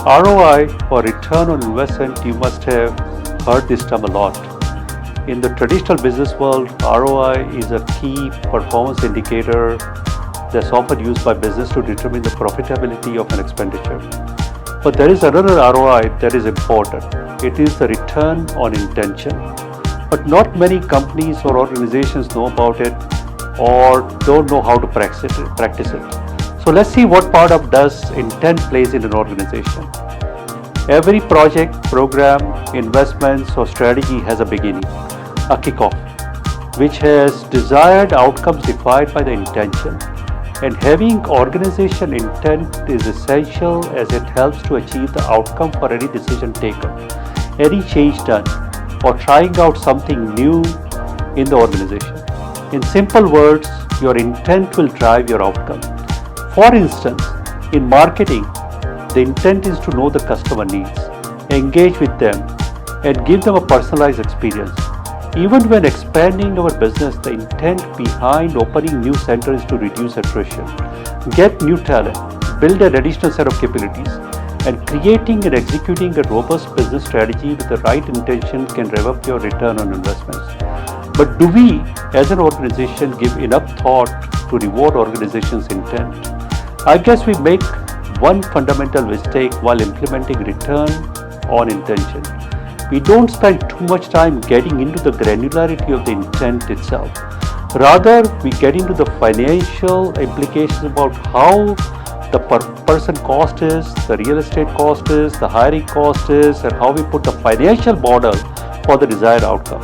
ROI or return on investment, you must have heard this term a lot. In the traditional business world, ROI is a key performance indicator that's often used by business to determine the profitability of an expenditure. But there is another ROI that is important. It is the return on intention. But not many companies or organizations know about it or don't know how to practice it. So let's see what part of does intent plays in an organization. Every project, program, investments or strategy has a beginning, a kickoff, which has desired outcomes defined by the intention. And having organization intent is essential as it helps to achieve the outcome for any decision taken, any change done, or trying out something new in the organization. In simple words, your intent will drive your outcome. For instance, in marketing, the intent is to know the customer needs, engage with them, and give them a personalized experience. Even when expanding our business, the intent behind opening new centers is to reduce attrition, get new talent, build an additional set of capabilities, and creating and executing a robust business strategy with the right intention can rev up your return on investments. But do we, as an organization, give enough thought to reward organizations' intent? I guess we make one fundamental mistake while implementing return on intention. We don't spend too much time getting into the granularity of the intent itself. Rather, we get into the financial implications about how the person cost is, the real estate cost is, the hiring cost is, and how we put the financial model for the desired outcome.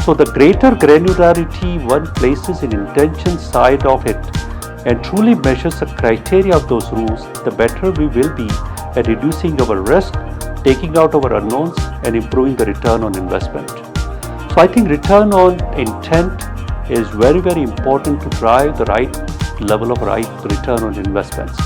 So the greater granularity one places in intention side of it and truly measures the criteria of those rules, the better we will be at reducing our risk, taking out our unknowns, and improving the return on investment. So I think return on intent is very, very important to drive the right level of right return on investments.